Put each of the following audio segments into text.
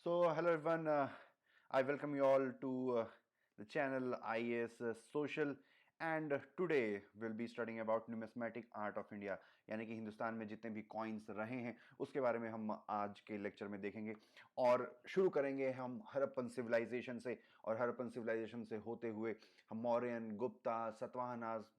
So, hello everyone. I welcome you all to the channel IAS Social, and today we'll be studying about numismatic art of India, यानी कि हिंदुस्तान में जितने भी coins रहे हैं उसके बारे में हम आज के लेक्चर में देखेंगे। और शुरू करेंगे हम हड़प्पन सिविलाइजेशन से, और हड़प्पन सिविलाइजेशन से होते हुए हम मौर्यन, गुप्ता, सातवाहनास,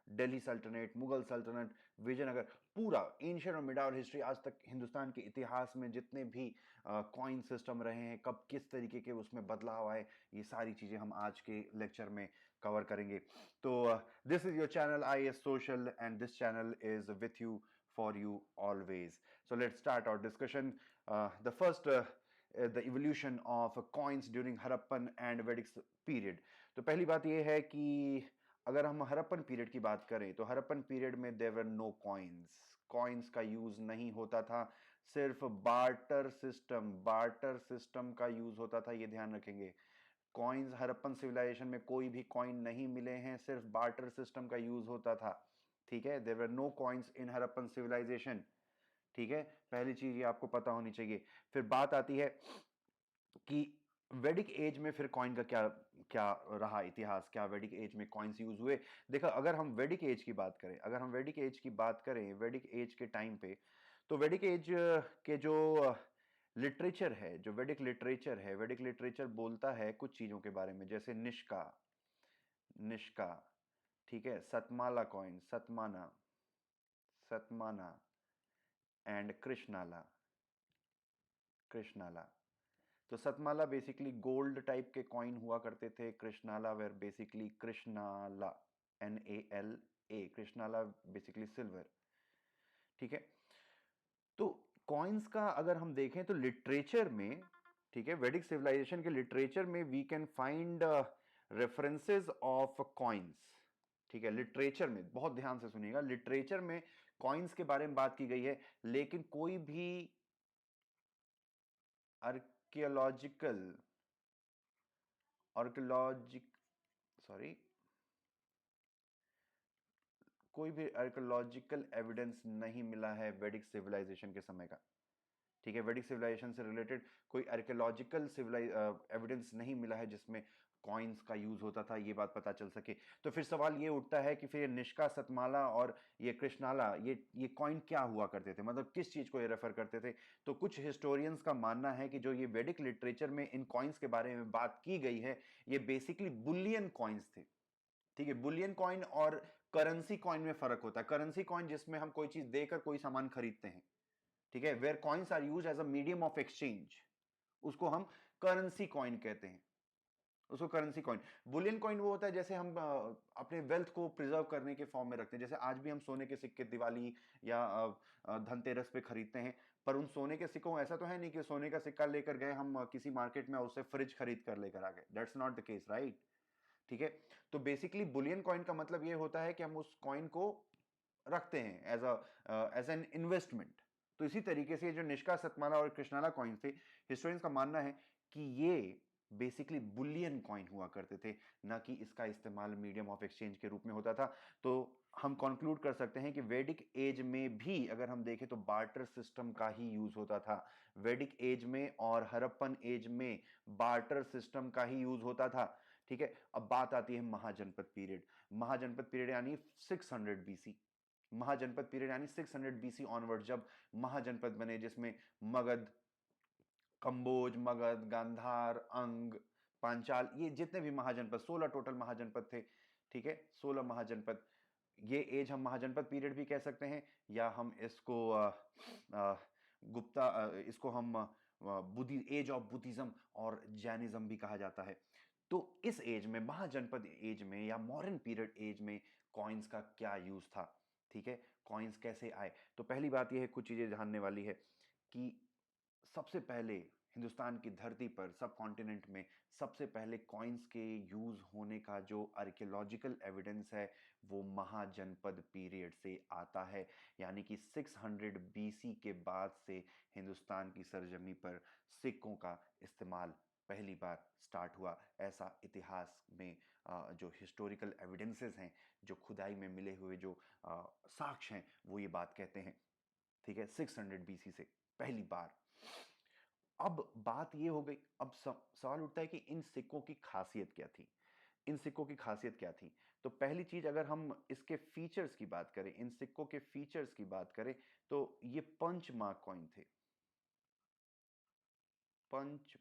दिल्ली सल्तनत, मुगल सल्तनत, विजयनगर, पूरा एंशिएंट और मिडावल हिस्ट्री, आज तक हिंदुस्तान के इतिहास में जितने भी कॉइन सिस्टम रहे हैं, कब किस तरीके के उसमें बदलाव आए, ये सारी चीज़ें हम आज के लेक्चर में कवर करेंगे। तो this is your channel I S social and this channel is with you for you always. So let's start our discussion. The first the evolution of coins during Harappan and Vedic period. तो पहली बात ये है कि अगर हम Harappan period की बात करें तो हड़प्पन पीरियड में देयर वर नो कॉइन्स का यूज नहीं होता था, सिर्फ बार्टर सिस्टम का यूज होता था, ये ध्यान रखेंगे। कॉइन्स हड़प्पन सिविलाइजेशन में कोई भी कॉइन नहीं मिले हैं, सिर्फ बार्टर सिस्टम का यूज होता था। ठीक है, there were no coins in Harappan civilization. ठीक है, पहली चीज ये आपको पता होनी चाहिए। फिर बात आती है कि वैदिक एज में फिर कॉइन का क्या क्या रहा इतिहास, क्या वैदिक एज में कॉइन्स यूज हुए। देखो, अगर हम वैदिक एज की बात करें, वैदिक एज के टाइम पे, तो वैदिक एज के जो लिटरेचर है, जो वैदिक लिटरेचर बोलता है कुछ चीजों के बारे में, जैसे निष्का निष्का ठीक है, सतमाला कॉइन, सतमाना एंड कृष्णाला। तो सतमाला बेसिकली गोल्ड टाइप के कॉइन हुआ करते थे, कृष्णाला वेर बेसिकली कृष्णाला, NALA, कृष्णाला बेसिकली सिल्वर। ठीक है, तो कॉइन्स का अगर हम देखें तो लिटरेचर में, ठीक है, वैदिक सिविलाइजेशन के लिटरेचर में we can find references of coins. ठीक है, लिटरेचर में बहुत ध्यान से सुनिएगा, लिटरेचर में कॉइन्स के बारे में बात की गई है, लेकिन कोई भी आर्कियोलॉजिकल आर्कियोलॉजिक सॉरी कोई भी आर्कियोलॉजिकल एविडेंस नहीं मिला है वैदिक सिविलाइजेशन के समय का। ठीक है, वैदिक सिविलाइजेशन से रिलेटेड कोई आर्कियोलॉजिकल एविडेंस नहीं मिला है जिसमें कॉइन्स का यूज होता था, ये बात पता चल सके। तो फिर सवाल ये उठता है कि फिर निष्का, सतमाला और ये कृष्णाला, ये कॉइन क्या हुआ करते थे, मतलब किस चीज को ये रेफर करते थे। तो कुछ हिस्टोरियंस का मानना है कि जो ये वैदिक लिटरेचर में इन कॉइन्स के बारे में बात की गई है, ये बेसिकली बुलियन कॉइन्स थे। ठीक है, बुलियन कॉइन और करेंसी कॉइन में फर्क होता है। करेंसी कॉइन जिसमें हम कोई चीज देकर कोई सामान खरीदते हैं, ठीक है, where coins are use as a medium of exchange, उसको हम करेंसी कॉइन कहते हैं, उसको करेंसी कॉइन। बुलियन कॉइन वो होता है जैसे हम अपने वेल्थ को प्रिजर्व करने के फॉर्म में रखते हैं, जैसे आज भी हम सोने के सिक्के दिवाली या धनतेरस पे खरीदते हैं, पर उन सोने के सिक्कों, ऐसा तो है नहीं कि सोने का सिक्का लेकर गए हम किसी मार्केट में, उससे फ्रिज खरीद कर लेकर आ गए, that's not the case, right. ठीक है, तो बेसिकली बुलियन कॉइन का मतलब ये होता है कि हम उस कॉइन को रखते हैं एज एन इन्वेस्टमेंट। तो इसी तरीके से जो निष्का, सतमाला और कृष्णाला कॉइन थे, हिस्टोरियंस का मानना है कि ये बेसिकली बुलियन कॉइन हुआ करते थे, ना कि इसका इस्तेमाल मीडियम ऑफ एक्सचेंज के रूप में होता था। तो हम कंक्लूड कर सकते हैं कि वैदिक एज में भी अगर हम देखें तो बार्टर सिस्टम का ही यूज होता था। वैदिक एज में और हड़प्पन एज में बार्टर सिस्टम का ही यूज होता था। ठीक है, अब बात आती है महाजनपद पीरियड। महाजनपद पीरियड यानी 600 बीसी, महाजनपद पीरियड यानी 600 बीसी ऑनवर्ड, जब महाजनपद बने, जिसमें मगध, कंबोज, मगध, गांधार, अंग, पांचाल, ये जितने भी महाजनपद, 16 टोटल महाजनपद थे। ठीक है, 16 महाजनपद, ये एज हम महाजनपद पीरियड भी कह सकते हैं, या हम इसको गुप्ता, इसको हम बुद्धि, एज ऑफ बुद्धिज्म और जैनिज्म भी कहा जाता है। तो इस एज में, महाजनपद एज में या मॉडर्न पीरियड एज में कॉइन्स का क्या यूज था। ठीक है, कॉइन्स कैसे आए, तो पहली बात यह है, कुछ चीजें जानने वाली है कि सबसे पहले हिंदुस्तान की धरती पर, सब कॉन्टिनेंट में सबसे पहले कॉइन्स के यूज होने का जो आर्कियोलॉजिकल एविडेंस है वो महाजनपद पीरियड से आता है, यानी कि 600 बीसी के बाद से हिंदुस्तान की सरजमी पर सिक्कों का इस्तेमाल पहली बार स्टार्ट हुआ। ऐसा इतिहास में जो हिस्टोरिकल एविडेंसेस हैं, जो खुदाई में मिले हुए जो साक्ष्य हैं, वो ये बात कहते हैं। ठीक है, 600 बीसी से पहली बार। अब बात ये हो गई, अब सवाल उठता है कि इन सिक्कों की खासियत क्या थी। इन सिक्कों की खासियत क्या थी? तो पहली चीज, अगर हम इसके फीचर्स की बात करें, इन सिक्कों के फीचर्स की बात करें, तो ये पंच मार्क कॉइन थे, पंच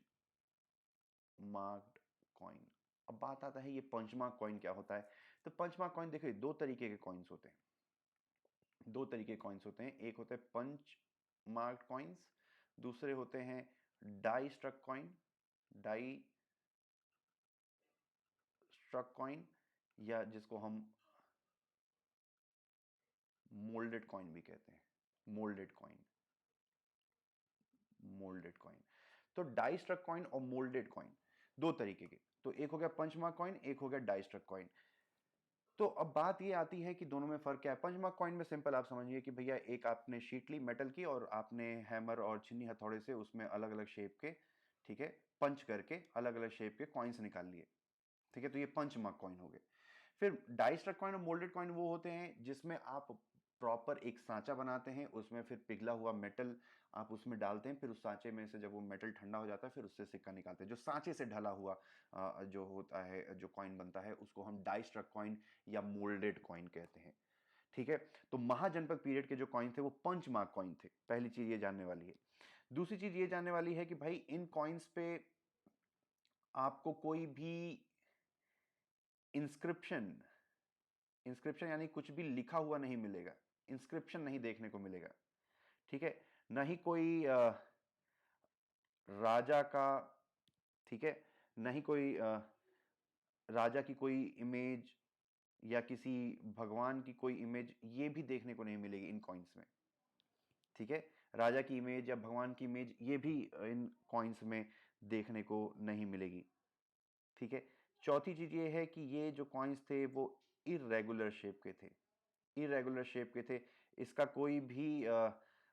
मार्क्ड कॉइन। अब बात आता है ये पंच मार्क कॉइन क्या होता है। तो पंच मार्क कॉइन देखिए, दो तरीके के कॉइन्स होते हैं, दो तरीके के कॉइन्स होते हैं। एक होते हैं पंच मार्क्ड कॉइन्स, दूसरे होते हैं die struck coin, die struck coin, या जिसको हम मोल्डेड कॉइन भी कहते हैं, मोल्डेड कॉइन, मोल्डेड कॉइन। तो डाई स्ट्रक कॉइन और मोल्डेड कॉइन दो तरीके के, तो एक हो गया पंचमार्क कॉइन, एक हो गया डाई स्ट्रक कॉइन। तो अब बात ये आती है कि दोनों में फर्क क्या है। पंचमार्क कॉइन में सिंपल आप समझिए कि भैया एक आपने शीट ली मेटल की, और आपने हैमर और छिन्नी हथौड़े से उसमें अलग अलग शेप के, ठीक है, पंच करके अलग अलग शेप के कॉइन्स निकाल लिए, ठीक है, तो ये पंचमार्क कॉइन हो गए। फिर डाई स्ट्रक कॉइन और मोल्डेड कॉइन वो होते हैं जिसमें आप प्रॉपर एक सांचा बनाते हैं, उसमें फिर पिघला हुआ मेटल आप उसमें डालते हैं, फिर उस सांचे में से जब वो मेटल ठंडा हो जाता है फिर उससे सिक्का निकालते हैं। जो सांचे से ढला हुआ जो होता है, जो कॉइन बनता है, उसको हम डाई स्ट्रक कॉइन या मोल्डेड कॉइन कहते हैं, ठीक है। तो महाजनपद पीरियड के जो कॉइन थे वो पंच मार्क कॉइन थे, पहली चीज ये जानने वाली है। दूसरी चीज ये जानने वाली है कि भाई इन कॉइन्स पे आपको कोई भी इंस्क्रिप्शन, इंस्क्रिप्शन यानी कुछ भी लिखा हुआ नहीं मिलेगा, इंस्क्रिप्शन नहीं देखने को मिलेगा, ठीक है। ना ही कोई राजा का, ठीक है, ना ही कोई राजा की कोई इमेज या किसी भगवान की कोई इमेज, ये भी देखने को नहीं मिलेगी इन कॉइन्स में, ठीक है। राजा की इमेज या भगवान की इमेज ये भी इन कॉइन्स में देखने को नहीं मिलेगी, ठीक है। चौथी चीज ये है कि ये जो कॉइन्स थे वो इरेगुलर शेप के थे, इरेगुलर शेप के थे। इसका कोई भी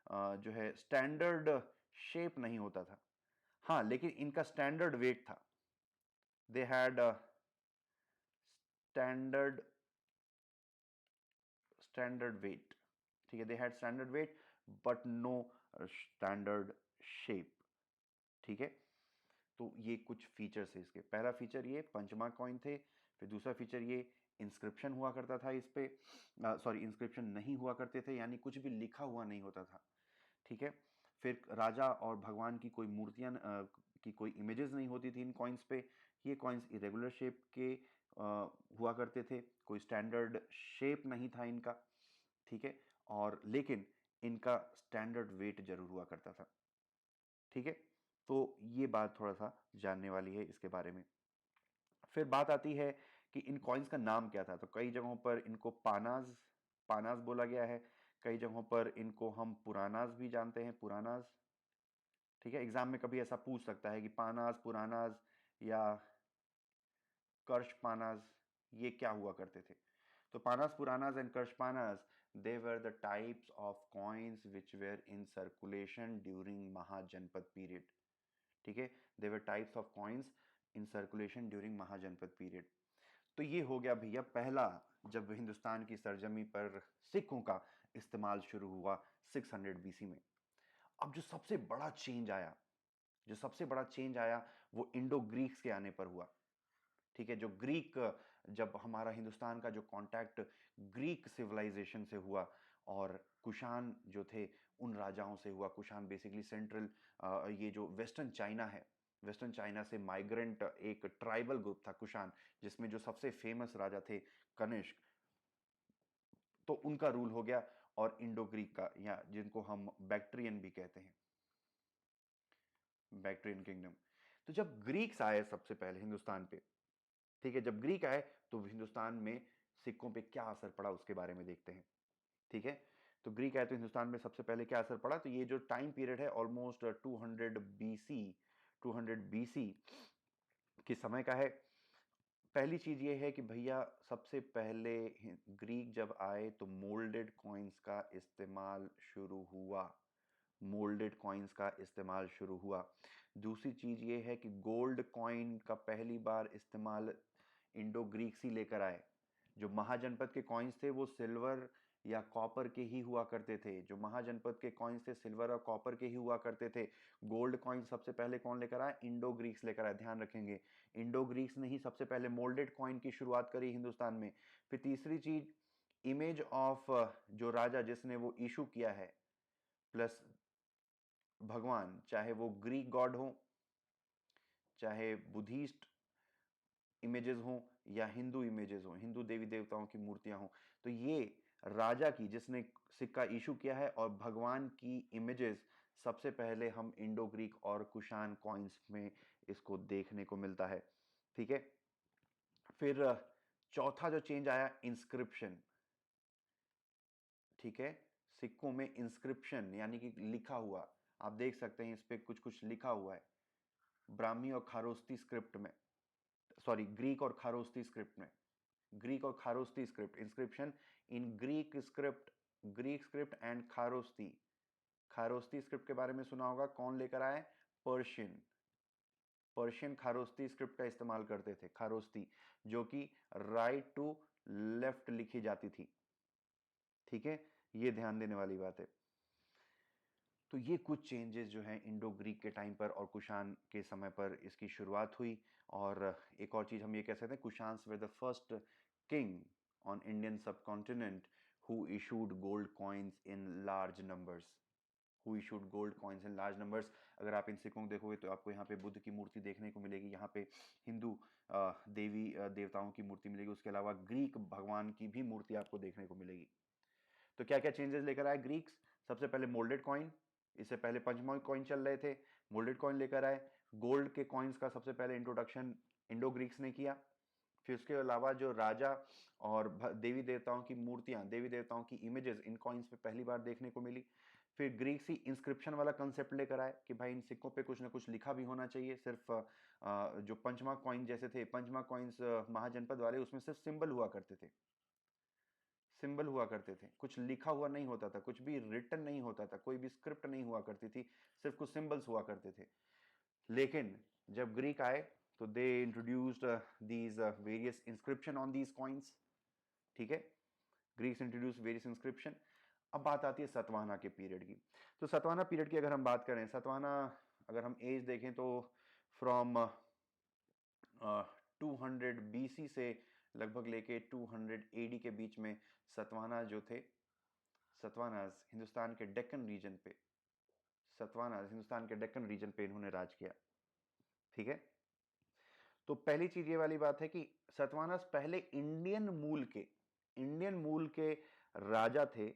जो है स्टैंडर्ड शेप नहीं होता था। हाँ, लेकिन इनका स्टैंडर्ड वेट था, they had standard standard weight, ठीक है, they had standard weight but no standard shape, ठीक है। तो ये कुछ फीचर्स है इसके। पहला फीचर ये पंचमार्क कॉइन थे, फिर दूसरा फीचर ये इंस्क्रिप्शन हुआ करता था इस पे, सॉरी इंस्क्रिप्शन नहीं हुआ करते थे, यानी कुछ भी लिखा हुआ नहीं होता था, ठीक है। फिर राजा और भगवान की कोई मूर्तियां की कोई इमेजेस नहीं होती थी इन कॉइन्स पे। ये कॉइन्स इरेगुलर शेप के हुआ करते थे, कोई स्टैंडर्ड शेप नहीं था इनका, ठीक है। और लेकिन इनका स्टैंडर्ड वेट जरूर हुआ करता था, ठीक है। तो ये बात थोड़ा सा जानने वाली है इसके बारे में। फिर बात आती है कि इन कॉइन्स का नाम क्या था। तो कई जगहों पर इनको पानाज, पानाज बोला गया है, कई जगहों पर इनको हम पुरानाज भी जानते हैं, पुरानाज, ठीक है। एग्जाम में कभी ऐसा पूछ सकता है कि पानाज, पुरानाज या कर्श पानाज ये क्या हुआ करते थे। तो panas puranas and karshapanas, they were the types of coins which were in circulation during महाजनपद period, ठीक है। they were types of coins in circulation during महाजनपद period। तो ये हो गया भैया पहला, जब हिंदुस्तान की सरजमी पर सिक्कों का इस्तेमाल शुरू हुआ 600 बीसी में। अब जो सबसे बड़ा चेंज आया, जो सबसे बड़ा चेंज आया वो इंडो ग्रीक्स के आने पर हुआ, ठीक है। जो ग्रीक, जब हमारा हिंदुस्तान का जो कांटेक्ट ग्रीक सिविलाइजेशन से हुआ और कुषाण जो थे उन राजाओं से हुआ। कुषाण बेसिकली सेंट्रल, ये जो वेस्टर्न चाइना है, वेस्टर्न चाइना से माइग्रेंट एक ट्राइबल ग्रुप था कुषाण, जिसमें जो सबसे फेमस राजा थे कनिष्क, तो उनका रूल हो गया। और इंडो ग्रीक का, या जिनको हम बैक्ट्रियन भी कहते हैं, बैक्ट्रियन किंगडम। तो जब ग्रीक्स आए सबसे पहले हिंदुस्तान पे, ठीक है, जब ग्रीक आए तो हिंदुस्तान में सिक्कों पे क्या असर पड़ा उसके बारे में देखते हैं, ठीक है। तो ग्रीक आए तो हिंदुस्तान में सबसे पहले क्या असर पड़ा। तो ये जो टाइम पीरियड है ऑलमोस्ट 200 बीसी, 200 बीसी के समय का है। पहली चीज ये है कि भैया सबसे पहले ग्रीक जब आए तो मोल्डेड कॉइन्स का इस्तेमाल शुरू हुआ, मोल्डेड कॉइन्स का इस्तेमाल शुरू हुआ। दूसरी चीज ये है कि गोल्ड कॉइन का पहली बार इस्तेमाल इंडो ग्रीक्स ही लेकर आए। जो महाजनपद के कॉइन्स थे वो सिल्वर या कॉपर के ही हुआ करते थे। जो महाजनपद के कॉइन्स थे सिल्वर और कॉपर के ही हुआ करते थे। गोल्ड कॉइन सबसे पहले कौन लेकर आया? इंडो ग्रीक्स लेकर आया, ध्यान रखेंगे। इंडो ग्रीक्स ने ही सबसे पहले मोल्डेड कॉइन की शुरुआत करी हिंदुस्तान में। फिर तीसरी चीज, इमेज ऑफ जो राजा जिसने वो इशू किया है प्लस भगवान, चाहे वो ग्रीक गॉड हो, चाहे बुद्धिस्ट इमेजेस हों या हिंदू इमेजेस हों, हिंदू देवी देवताओं की मूर्तियां हों, तो ये राजा की जिसने सिक्का इशू किया है और भगवान की इमेजेस सबसे पहले हम इंडो ग्रीक और कुशान कॉइन्स में इसको देखने को मिलता है। ठीक है। फिर चौथा जो चेंज आया, इंस्क्रिप्शन। ठीक है, सिक्कों में इंस्क्रिप्शन यानी कि लिखा हुआ, आप देख सकते हैं इस पे कुछ कुछ लिखा हुआ है ब्राह्मी और खारोस्ती स्क्रिप्ट में, सॉरी ग्रीक और खारोस्ती स्क्रिप्ट में, ग्रीक और Kharosthi script, inscription in Greek script and Kharosthi. Kharosthi script के बारे में सुना होगा, कौन लेकर आए? पर्शियन। पर्शियन खारोस्ती स्क्रिप्ट का इस्तेमाल करते थे, खारोस्ती, जो कि राइट टू लेफ्ट लिखी जाती थी। ठीक है, ये ध्यान देने वाली बात है। तो ये कुछ चेंजेस जो हैं इंडो ग्रीक के टाइम पर और कुशान के समय पर इसकी शुरुआत हुई। और एक और चीज हम ये कह सकते हैं, Kushans were the first king on Indian subcontinent who issued gold coins in large numbers. Who issued gold coins in large numbers. अगर आप इन सिक्कों को देखोगे तो आपको यहाँ पे बुद्ध की मूर्ति देखने को मिलेगी, यहाँ पे हिंदू देवी देवताओं की मूर्ति मिलेगी, उसके अलावा ग्रीक भगवान की भी मूर्ति आपको देखने को मिलेगी। तो क्या क्या चेंजेस लेकर आए ग्रीक्स? सबसे पहले मोल्डेड कॉइन, इससे पहले पंचमौल कॉइन चल रहे थे, मोल्डेड कॉइन लेकर आए। गोल्ड के कॉइन्स का सबसे पहले इंट्रोडक्शन इंडो ग्रीक्स ने किया। फिर उसके अलावा जो राजा और देवी देवताओं की मूर्तियां, देवी देवताओं की इमेजेस इन कॉइन्स पे पहली बार देखने को मिली। फिर ग्रीक्स ही इंस्क्रिप्शन वाला कंसेप्ट लेकर आए कि भाई इन सिक्कों पे कुछ ना कुछ लिखा भी होना चाहिए। सिर्फ जो पंचमा कॉइन जैसे थे, पंचमा कॉइन्स महाजनपद वाले, उसमें सिर्फ सिंबल हुआ करते थे, सिंबल हुआ करते थे, कुछ लिखा हुआ नहीं होता था, कुछ भी रिटन नहीं होता था, कोई भी स्क्रिप्ट नहीं हुआ करती थी, सिर्फ कुछ सिंबल्स हुआ करते थे। लेकिन जब ग्रीक आए तो they introduced these various inscription on these coins. ठीक है, ग्रीक्स इंट्रोड्यूस वेरियस इंस्क्रिप्शन। अब बात आती है सतवाहना के पीरियड की। तो सतवाहना पीरियड की अगर हम बात करें, सतवाहना अगर हम एज देखें तो फ्रॉम 200 बीसी से लगभग लेके 200 एडी के बीच में सतवाहना जो थे, सतवाहनास हिंदुस्तान के डेक्कन रीजन पे, सतवाहनास हिंदुस्तान के डेक्कन रीजन पे इन्होंने राज किया। ठीक है, तो पहली चीज ये वाली बात है कि सतवाहनास पहले इंडियन मूल के राजा थे।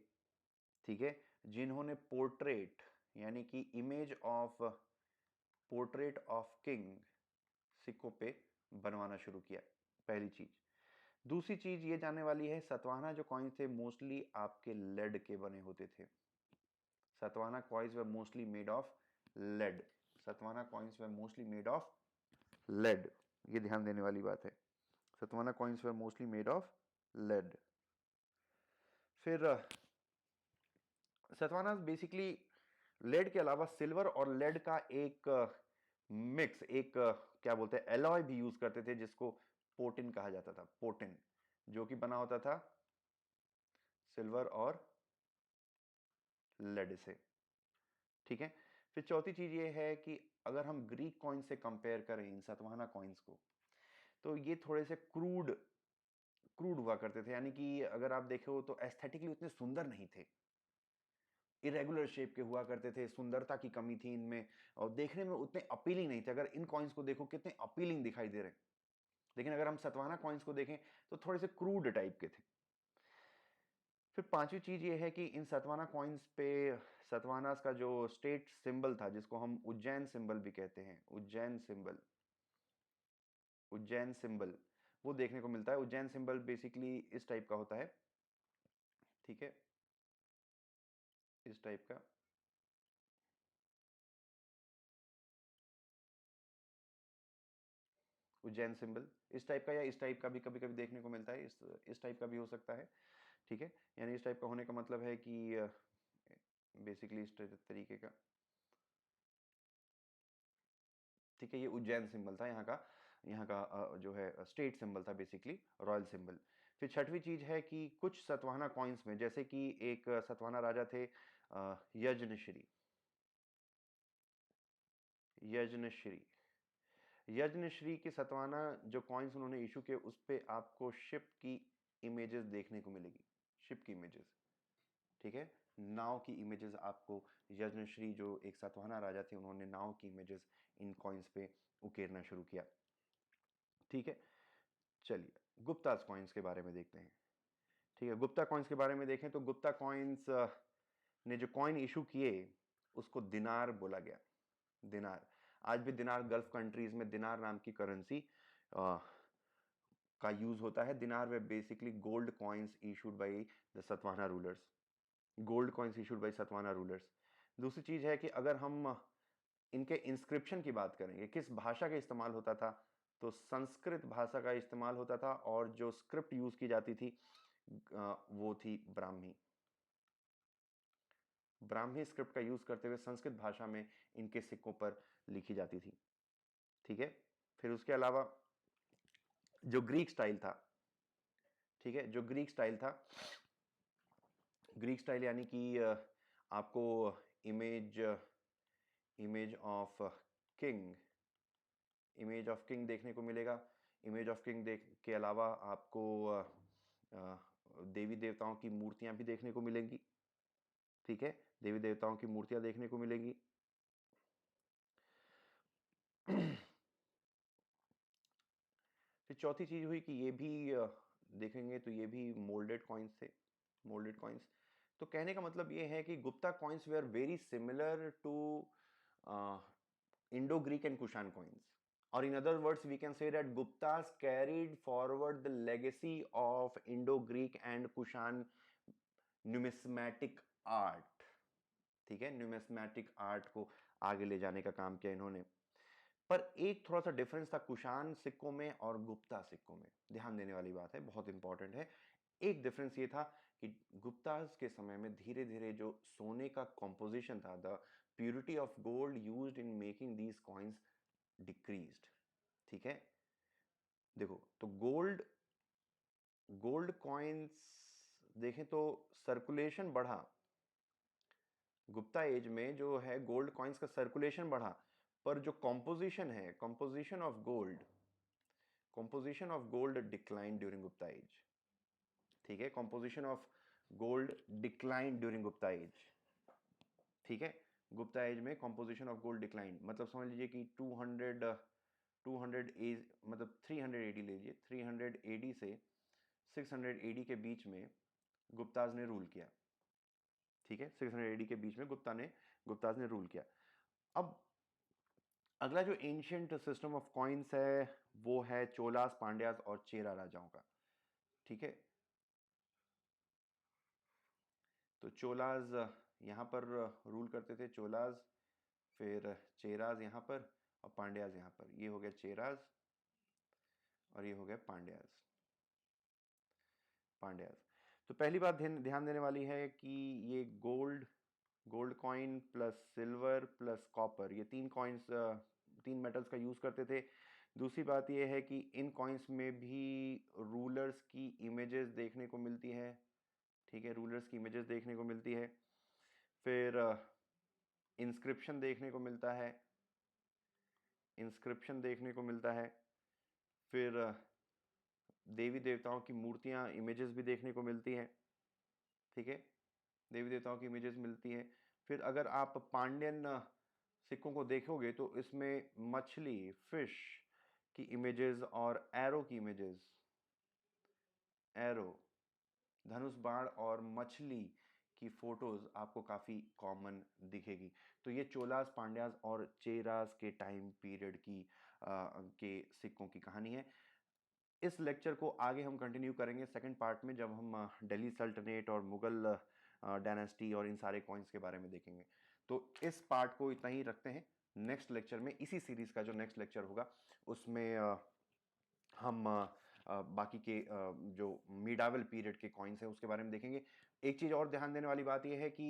ठीक है, जिन्होंने पोर्ट्रेट यानी कि image of portrait of king सिक्कों पे बनवाना शुरू किया, पहली चीज। दूसरी चीज ये जानने वाली है, सतवाहना जो कॉइन थे मोस्टली आपके लेड के बने होते थे। Satavahana coins were mostly made of lead. Satavahana coins were mostly made of lead, ये ध्यान देने वाली बात है। Satavahana coins were mostly made of lead. फिर सतवाहना बेसिकली लेड के अलावा सिल्वर और लेड का एक मिक्स, एक क्या बोलते हैं, एलॉय भी यूज करते थे, जिसको पोटिन कहा जाता था। पोटिन जो कि बना होता था सिल्वर और लेड से। ठीक है, फिर चौथी चीज ये है कि अगर हम ग्रीक कॉइन से कंपेयर करें इन सतवाहना कॉइन्स को, तो ये थोड़े से क्रूड क्रूड हुआ करते थे, यानी कि अगर आप देखो तो एस्थेटिकली उतने सुंदर नहीं थे, इरेगुलर शेप के हुआ करते थे, सुंदरता की कमी थी इनमें, और देखने में उतने अपीलिंग नहीं थे। अगर इन कॉइन्स को देखो कितने अपीलिंग दिखाई दे रहे हैं, लेकिन अगर हम सतवाहना कॉइन्स को देखें तो थोड़े से क्रूड टाइप के थे। फिर पांचवी चीज ये है कि इन सतवाहना कॉइन्स पे सतवाहनास का जो स्टेट सिंबल था, जिसको हम उज्जैन सिंबल भी कहते हैं, उज्जैन सिंबल, उज्जैन सिंबल, वो देखने को मिलता है। उज्जैन सिंबल बेसिकली इस टाइप का होता है। ठीक है, इस टाइप का, उज्जैन सिंबल इस टाइप का, या इस टाइप का भी कभी कभी देखने को मिलता है, इस टाइप का भी हो सकता है। ठीक है, यानी इस टाइप का होने का मतलब है कि बेसिकली इस तरीके का। ठीक है, ये उज्जैन सिंबल था यहाँ का, जो है स्टेट सिंबल था, बेसिकली रॉयल सिंबल। फिर छठवीं चीज है कि कुछ सतवाहना कॉइन्स में, जैसे कि एक सतवाहना राजा थे यज्ञश्री, यज्ञश्री यज्ञश्री के सतवाना जो कॉइन्स उन्होंने इशू किए, उस पे आपको शिप की इमेजेस देखने को मिलेगी, शिप की इमेजेस, ठीक है, नाव की इमेजेस आपको, यज्ञश्री जो एक सातवाहना राजा थे, उन्होंने नाव की इमेजेस इन कॉइन्स पे उकेरना शुरू किया, ठीक है। चलिए गुप्ता कॉइन्स के बारे में देखते हैं, ठीक है। गुप्ता कॉइन्स के बारे में देखें तो गुप्ता कॉइन्स ने जो कॉइन इशू किए उसको दिनार बोला गया, दिनार। आज भी दिनार, गल्फ कंट्रीज में दिनार नाम की करेंसी का यूज होता है। Dinar were basically gold coins issued by the Satavahana rulers, gold coins issued by Satavahana rulers. दूसरी चीज है कि अगर हम इनके इंस्क्रिप्शन की बात करेंगे, किस भाषा का इस्तेमाल होता था, तो संस्कृत भाषा का इस्तेमाल होता था, और जो स्क्रिप्ट यूज की जाती थी वो थी ब्राह्मी, ब्राह्मी स्क्रिप्ट का यूज करते हुए संस्कृत भाषा में इनके सिक्कों पर लिखी जाती थी, ठीक है। फिर उसके अलावा जो ग्रीक स्टाइल था, ठीक है, जो ग्रीक स्टाइल था, ग्रीक स्टाइल यानी कि आपको image image of king, image of king देखने को मिलेगा। इमेज ऑफ किंग देख के अलावा आपको देवी देवताओं की मूर्तियां भी देखने को मिलेंगी, ठीक है, देवी देवताओं की मूर्तियां देखने को मिलेंगी। फिर चौथी चीज हुई कि ये भी देखेंगे तो ये भी मोल्डेड कॉइन्स थे, मोल्डेड कॉइन्स। तो कहने का मतलब ये है कि Gupta coins were very similar to Indo Greek and Kushan coins, or in other words we can say that Guptas carried forward the legacy of Indo-Greek and Kushan numismatic art, ठीक है, न्यूमिस्मेटिक आर्ट को आगे ले जाने का काम किया इन्होंने। पर एक थोड़ा सा डिफरेंस था कुशान सिक्कों में और गुप्ता सिक्कों में, ध्यान देने वाली बात है, बहुत इंपॉर्टेंट है। एक डिफरेंस ये था कि गुप्तास के समय में धीरे धीरे जो सोने का कॉम्पोजिशन था, the purity of gold used in making these coins decreased, ठीक है। देखो तो गोल्ड, गोल्ड कॉइन्स देखें तो सर्कुलेशन बढ़ा, गुप्ता एज में जो है गोल्ड कॉइन्स का सर्कुलेशन बढ़ा, पर जो कॉम्पोजिशन है, composition of gold, composition of gold decline during Gupta age, ठीक है, composition of gold decline during Gupta age, ठीक है। गुप्ता एज में कॉम्पोजिशन ऑफ गोल्ड डिक्लाइन, मतलब समझ लीजिए कि 200 एज, मतलब 300 एडी लीजिए, 300 एडी से 600 एडी के बीच में गुप्ताज ने रूल किया, ठीक है, 600 एडी के बीच में गुप्ताज ने रूल किया। अब अगला जो एंशियंट सिस्टम ऑफ कॉइन्स है वो है चोलास, पांड्यास और चेरा राजाओं का, ठीक है। तो चोलाज यहाँ पर रूल करते थे, चोलाज, फिर चेराज यहाँ पर और पांड्याज यहाँ पर, ये हो गया चेराज और ये हो गया पांड्याज, पांड्याज। तो पहली बात ध्यान देने वाली है कि ये gold, gold coin plus silver plus copper, ये तीन कॉइन्स, तीन मेटल्स का यूज करते थे। दूसरी बात ये है कि इन कॉइन्स में भी रूलर्स की इमेजेस देखने को मिलती है, ठीक है, रूलर्स की इमेजेस देखने को मिलती है। फिर इंस्क्रिप्शन देखने को मिलता है, इंस्क्रिप्शन देखने को मिलता है। फिर देवी देवताओं की मूर्तियां, इमेजेस भी देखने को मिलती हैं, ठीक है, देवी देवताओं की इमेजेस मिलती हैं। फिर अगर आप पांड्यन सिक्कों को देखोगे तो इसमें मछली, फिश की इमेजेस और एरो की इमेजेस, एरो, धनुष बाण और मछली की फोटोज आपको काफी कॉमन दिखेगी। तो ये चोलास, पांड्यास और चेरास के टाइम पीरियड की के सिक्कों की कहानी है। इस लेक्चर को आगे हम कंटिन्यू करेंगे सेकंड पार्ट में, जब हम दिल्ली सल्तनत और मुगल डायनेस्टी और इन सारे कॉइन्स के बारे में देखेंगे। तो इस पार्ट को इतना ही रखते हैं। नेक्स्ट लेक्चर में, इसी सीरीज का जो नेक्स्ट लेक्चर होगा उसमें हम बाकी के जो मिडावल पीरियड के कॉइन्स हैं उसके बारे में देखेंगे। एक चीज और ध्यान देने वाली बात यह है कि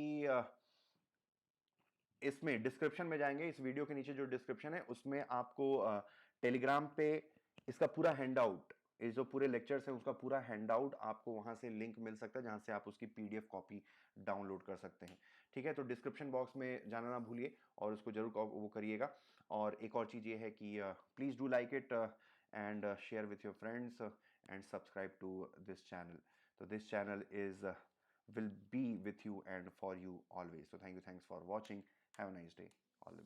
इसमें डिस्क्रिप्शन में जाएंगे, इस वीडियो के नीचे जो डिस्क्रिप्शन है उसमें आपको टेलीग्राम पे इसका पूरा हैंडआउट ये जो पूरे लेक्चर्स हैं उसका पूरा हैंडआउट आपको वहां से लिंक मिल सकता है, जहां से आप उसकी पीडीएफ कॉपी डाउनलोड कर सकते हैं। ठीक है, तो डिस्क्रिप्शन बॉक्स में जाना ना भूलिए और उसको जरूर वो करिएगा। और एक और चीज़ ये है कि please do like it and share with your friends and subscribe to this channel. तो this channel is will be with you and for you always. So thanks for watching. Have a nice day. All the